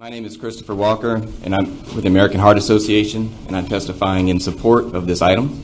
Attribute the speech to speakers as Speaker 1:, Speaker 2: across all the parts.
Speaker 1: My name is Christopher Walker, and I'm with the American Heart Association, and I'm testifying in support of this item.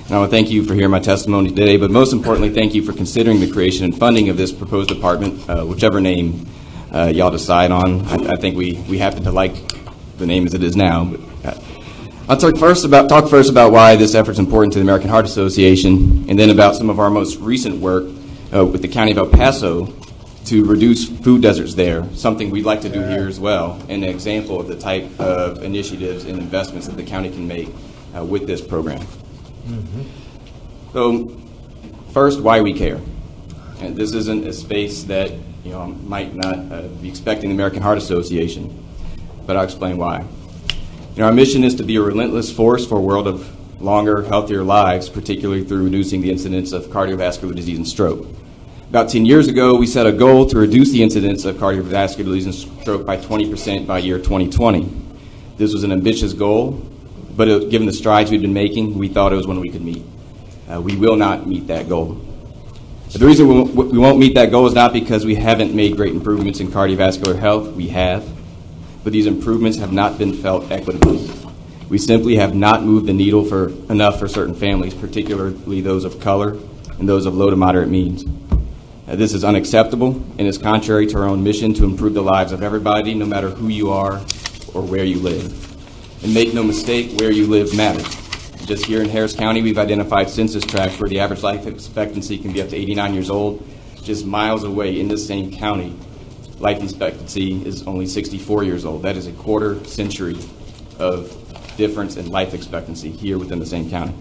Speaker 1: And I want to thank you for hearing my testimony today, but most importantly, thank you for considering the creation and funding of this proposed department, whichever name y'all decide on. I think we happen to like the name as it is now. But I'll talk first about why this effort is important to the American Heart Association, and then about some of our most recent work with the County of El Paso to reduce food deserts there, something we'd like to do here as well, and an example of the type of initiatives and investments that the county can make with this program. So first, why we care. And this isn't a space that might not be expecting the American Heart Association, but I'll explain why. Our mission is to be a relentless force for a world of longer, healthier lives, particularly through reducing the incidence of cardiovascular disease and stroke. About 10 years ago, we set a goal to reduce the incidence of cardiovascular disease and stroke by 20% by year 2020. This was an ambitious goal, but given the strides we've been making, we thought it was one we could meet. We will not meet that goal. But the reason we won't meet that goal is not because we haven't made great improvements in cardiovascular health. We have, but these improvements have not been felt equitably. We simply have not moved the needle enough for certain families, particularly those of color and those of low to moderate means. This is unacceptable and is contrary to our own mission to improve the lives of everybody, no matter who you are or where you live. And make no mistake, where you live matters. Just here in Harris County, we've identified census tracts where the average life expectancy can be up to 89 years old. Just miles away in this same county, life expectancy is only 64 years old. That is a quarter century of difference in life expectancy here within the same county.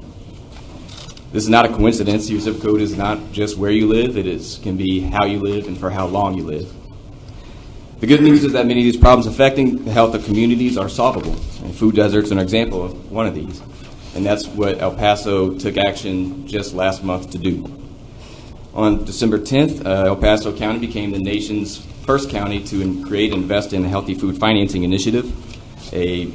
Speaker 1: This is not a coincidence. Your zip code is not just where you live. It can be how you live and for how long you live. The good news is that many of these problems affecting the health of communities are solvable. And food deserts are an example of one of these. And that's what El Paso took action just last month to do. On December 10th, El Paso County became the nation's first county to create and invest in a healthy food financing initiative, a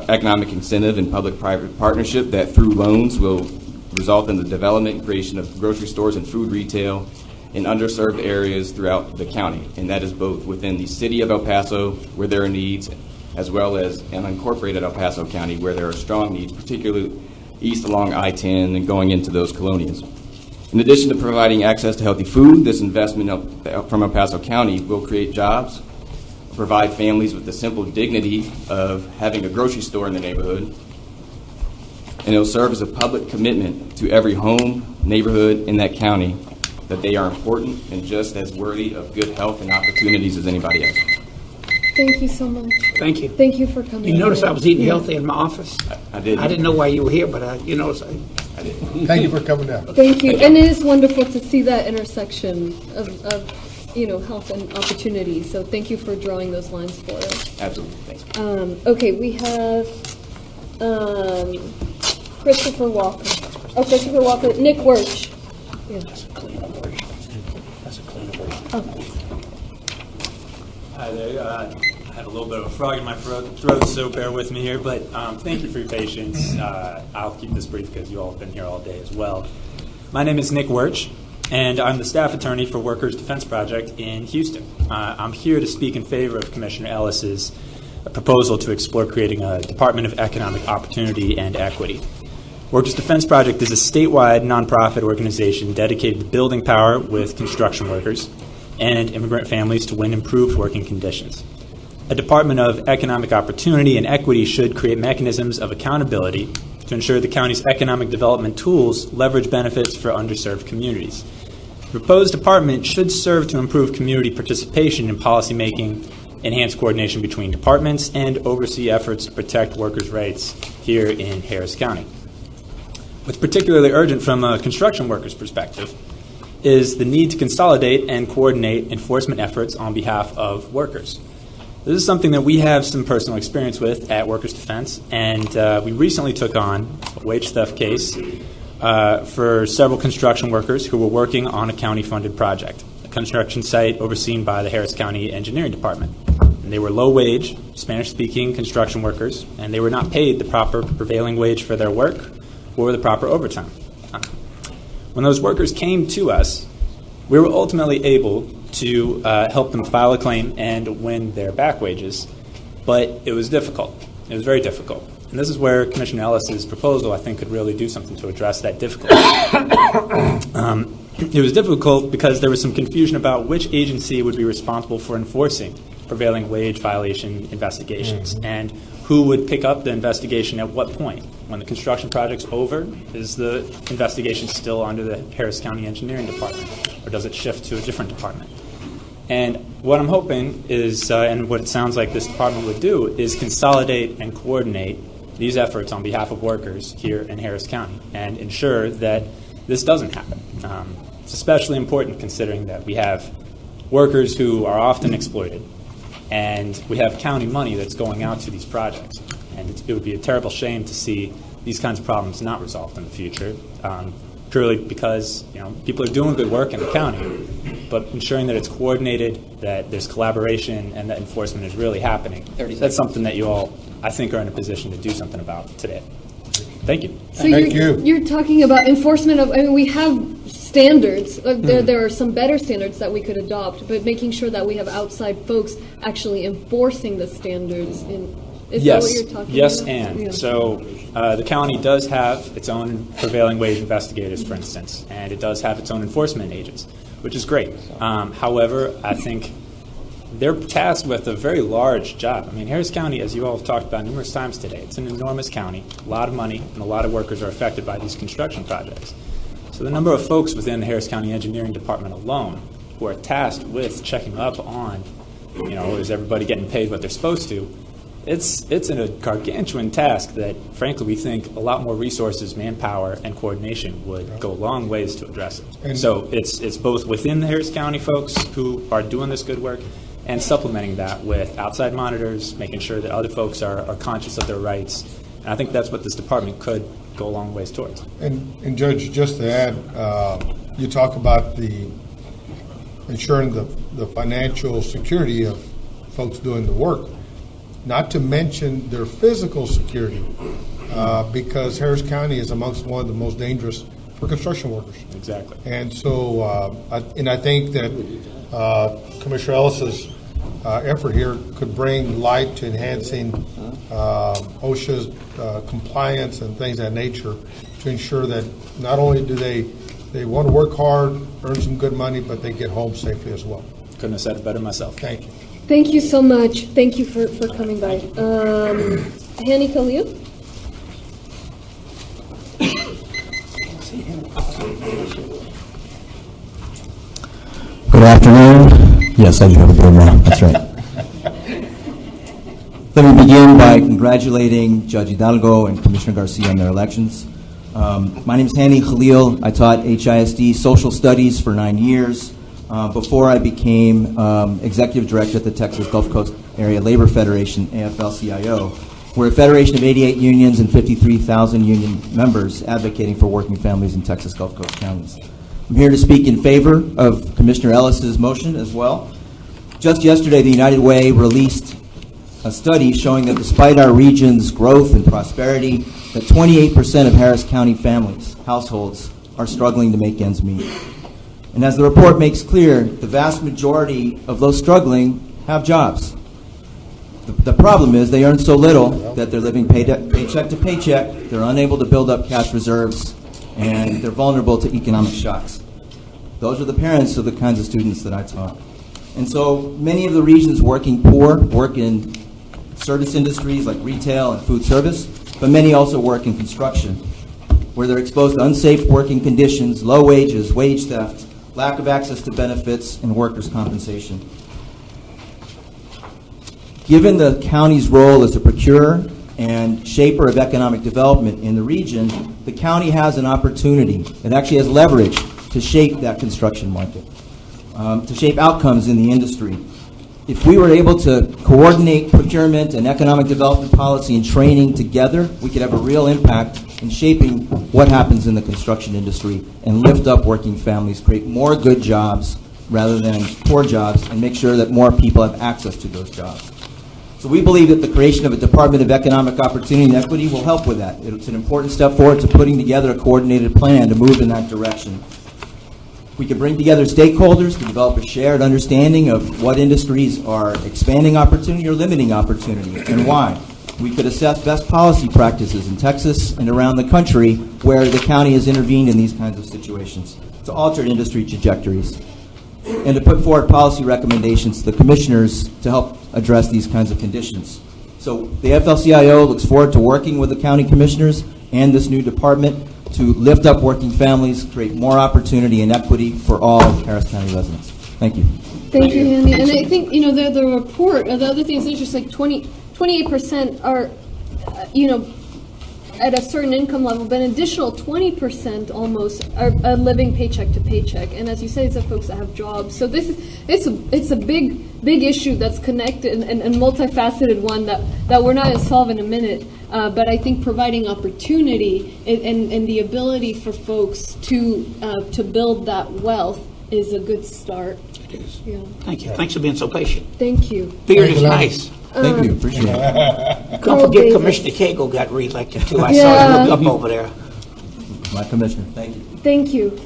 Speaker 1: economic incentive and public-private partnership that through loans will result in the development and creation of grocery stores and food retail in underserved areas throughout the county. And that is both within the city of El Paso, where there are needs, as well as in unincorporated El Paso County, where there are strong needs, particularly east along I-10 and going into those colonias. In addition to providing access to healthy food, this investment from El Paso County will create jobs, provide families with the simple dignity of having a grocery store in the neighborhood, and it will serve as a public commitment to every home, neighborhood in that county that they are important and just as worthy of good health and opportunities as anybody else.
Speaker 2: Thank you so much.
Speaker 3: Thank you.
Speaker 2: Thank you for coming.
Speaker 3: You noticed I was eating healthy in my office?
Speaker 1: I did.
Speaker 3: I didn't know why you were here, but you noticed.
Speaker 1: I did.
Speaker 4: Thank you for coming down.
Speaker 2: Thank you. And it is wonderful to see that intersection of health and opportunity. So thank you for drawing those lines for us.
Speaker 1: Absolutely. Thanks.
Speaker 2: Okay, we have Christopher Walker. Oh, Christopher Walker. Nick Wirch. Yeah.
Speaker 3: That's a cleaner version. That's a cleaner version.
Speaker 2: Oh.
Speaker 5: Hi there. I had a little bit of a frog in my throat, so bear with me here. But thank you for your patience. I'll keep this brief because you all have been here all day as well. My name is Nick Wirch, and I'm the staff attorney for Workers Defense Project in Houston. I'm here to speak in favor of Commissioner Ellis's proposal to explore creating a Department of Economic Opportunity and Equity. Workers Defense Project is a statewide nonprofit organization dedicated to building power with construction workers and immigrant families to win improved working conditions. A Department of Economic Opportunity and Equity should create mechanisms of accountability to ensure the county's economic development tools leverage benefits for underserved communities. The proposed department should serve to improve community participation in policymaking, enhance coordination between departments, and oversee efforts to protect workers' rights here in Harris County. What's particularly urgent from a construction workers' perspective is the need to consolidate and coordinate enforcement efforts on behalf of workers. This is something that we have some personal experience with at Workers Defense, and we recently took on a wage theft case for several construction workers who were working on a county-funded project, a construction site overseen by the Harris County Engineering Department. And they were low-wage, Spanish-speaking construction workers, and they were not paid the proper prevailing wage for their work or the proper overtime. When those workers came to us, we were ultimately able to help them file a claim and win their back wages. But it was difficult. It was very difficult. And this is where Commissioner Ellis's proposal, I think, could really do something to address that difficulty. It was difficult because there was some confusion about which agency would be responsible for enforcing prevailing wage violation investigations and who would pick up the investigation at what point. When the construction project's over, is the investigation still under the Harris County Engineering Department, or does it shift to a different department? And what I'm hoping is, and what it sounds like this department would do, is consolidate and coordinate these efforts on behalf of workers here in Harris County and ensure that this doesn't happen. It's especially important considering that we have workers who are often exploited, and we have county money that's going out to these projects. And it would be a terrible shame to see these kinds of problems not resolved in the future, purely because people are doing good work in the county, but ensuring that it's coordinated, that there's collaboration, and that enforcement is really happening. That's something that you all, I think, are in a position to do something about today. Thank you.
Speaker 2: So you're talking about enforcement of, we have standards. There are some better standards that we could adopt, but making sure that we have outside folks actually enforcing the standards. Is that what you're talking about?
Speaker 5: Yes, and.
Speaker 2: Yeah.
Speaker 5: So the county does have its own prevailing wage investigators, for instance, and it does have its own enforcement agents, which is great. However, I think they're tasked with a very large job. Harris County, as you all have talked about numerous times today, it's an enormous county, a lot of money, and a lot of workers are affected by these construction projects. So the number of folks within the Harris County Engineering Department alone who are tasked with checking up on, is everybody getting paid what they're supposed to, it's a gargantuan task that, frankly, we think a lot more resources, manpower, and coordination would go a long ways to address it. So it's both within the Harris County folks who are doing this good work and supplementing that with outside monitors, making sure that other folks are conscious of their rights. And I think that's what this department could go a long ways towards.
Speaker 4: And Judge, just to add, you talk about the ensuring the financial security of folks doing the work, not to mention their physical security, because Harris County is amongst one of the most dangerous for construction workers.
Speaker 5: Exactly.
Speaker 4: And so, I think that Commissioner Ellis's effort here could bring light to enhancing OSHA's compliance and things of that nature to ensure that not only do they want to work hard, earn some good money, but they get home safely as well.
Speaker 5: Couldn't have said it better myself.
Speaker 4: Thank you.
Speaker 2: Thank you so much. Thank you for coming by. Hani Khalil?
Speaker 6: Good afternoon. Yes, I do have a board now. That's right. Let me begin by congratulating Judge Hidalgo and Commissioner Garcia on their elections. My name is Hani Khalil. I taught HISD social studies for 9 years before I became executive director at the Texas Gulf Coast Area Labor Federation, AFL-CIO. We're a federation of 88 unions and 53,000 union members advocating for working families in Texas Gulf Coast counties. I'm here to speak in favor of Commissioner Ellis's motion as well. Just yesterday, the United Way released a study showing that despite our region's growth and prosperity, that 28% of Harris County families, households, are struggling to make ends meet. And as the report makes clear, the vast majority of those struggling have jobs. The problem is they earn so little that they're living paycheck to paycheck, they're unable to build up cash reserves, and they're vulnerable to economic shocks. Those are the parents of the kinds of students that I taught. And so many of the region's working poor work in service industries like retail and food service, but many also work in construction, where they're exposed to unsafe working conditions, low wages, wage theft, lack of access to benefits, and workers' compensation. Given the county's role as a procurer and shaper of economic development in the region, the county has an opportunity. It actually has leverage to shape that construction market, to shape outcomes in the industry. If we were able to coordinate procurement and economic development policy and training together, we could have a real impact in shaping what happens in the construction industry and lift up working families, create more good jobs rather than poor jobs, and make sure that more people have access to those jobs. So we believe that the creation of a Department of Economic Opportunity and Equity will help with that. It's an important step forward to putting together a coordinated plan to move in that direction. We could bring together stakeholders to develop a shared understanding of what industries are expanding opportunity or limiting opportunity and why. We could assess best policy practices in Texas and around the country where the county has intervened in these kinds of situations to alter industry trajectories, and to put forward policy recommendations to the commissioners to help address these kinds of conditions. So the AFL-CIO looks forward to working with the county commissioners and this new department to lift up working families, create more opportunity and equity for all Harris County residents. Thank you.
Speaker 2: Thank you, Andy. And I think, the report, the other thing is interesting, like 28% are, at a certain income level, but an additional 20% almost are living paycheck to paycheck. And as you say, it's the folks that have jobs. So it's a big issue that's connected and multifaceted one that we're not going to solve in a minute. But I think providing opportunity and the ability for folks to build that wealth is a good start.
Speaker 3: It is.
Speaker 2: Yeah.
Speaker 3: Thank you. Thanks for being so patient.
Speaker 2: Thank you.
Speaker 3: Beard is nice.
Speaker 6: Thank you. Appreciate it.
Speaker 3: Don't forget Commissioner Cagle got reelected too. I saw
Speaker 2: Yeah.
Speaker 3: him up over there.
Speaker 6: My commissioner. Thank you.
Speaker 2: Thank you.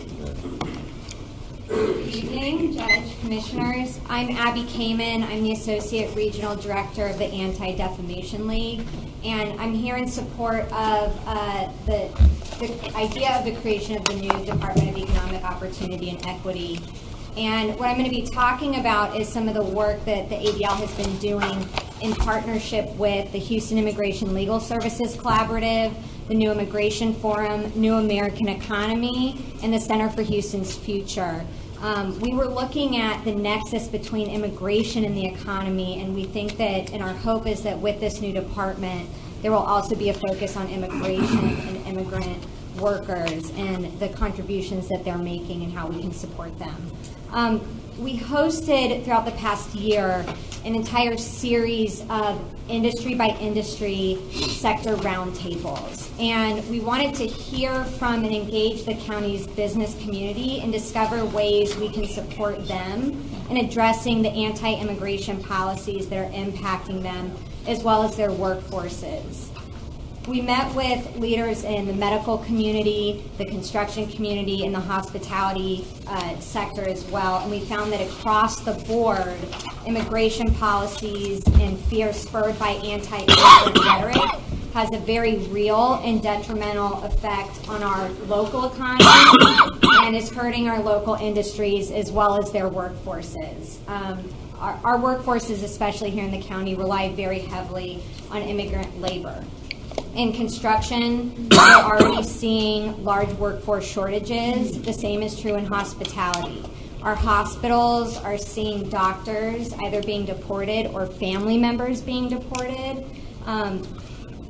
Speaker 7: Good evening, Judge, Commissioners. I'm Abby Kamen. I'm the Associate Regional Director of the Anti-Defamation League, and I'm here in support of the idea of the creation of the new Department of Economic Opportunity and Equity. And what I'm going to be talking about is some of the work that the ADL has been doing in partnership with the Houston Immigration Legal Services Collaborative, the New Immigration Forum, New American Economy, and the Center for Houston's Future. We were looking at the nexus between immigration and the economy, and we think that, and our hope is that with this new department, there will also be a focus on immigration and immigrant workers and the contributions that they're making and how we can support them. We hosted throughout the past year an entire series of industry by industry sector roundtables, and we wanted to hear from and engage the county's business community and discover ways we can support them in addressing the anti-immigration policies that are impacting them as well as their workforces. We met with leaders in the medical community, the construction community, and the hospitality sector as well, and we found that across the board, immigration policies and fear spurred by anti-immigrant rhetoric has a very real and detrimental effect on our local economy and is hurting our local industries as well as their workforces. Our workforces, especially here in the county, rely very heavily on immigrant labor. In construction, we're already seeing large workforce shortages. The same is true in hospitality. Our hospitals are seeing doctors either being deported or family members being deported.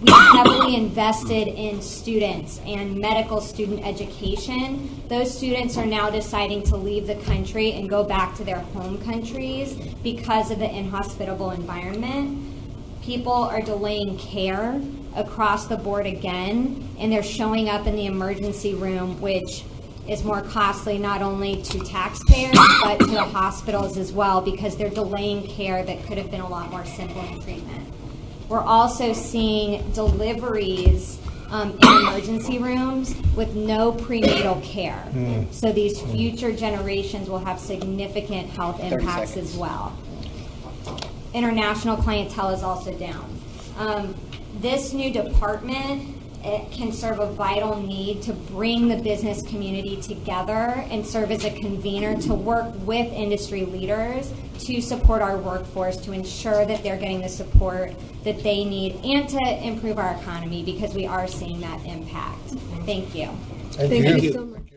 Speaker 7: We've heavily invested in students and medical student education. Those students are now deciding to leave the country and go back to their home countries because of the inhospitable environment. People are delaying care across the board again, and they're showing up in the emergency room, which is more costly not only to taxpayers but to the hospitals as well, because they're delaying care that could have been a lot more simple in treatment. We're also seeing deliveries in emergency rooms with no prenatal care. So these future generations will have significant health impacts as well. International clientele is also down. This new department can serve a vital need to bring the business community together and serve as a convener to work with industry leaders to support our workforce, to ensure that they're getting the support that they need and to improve our economy, because we are seeing that impact. Thank you.
Speaker 2: Thank you so much.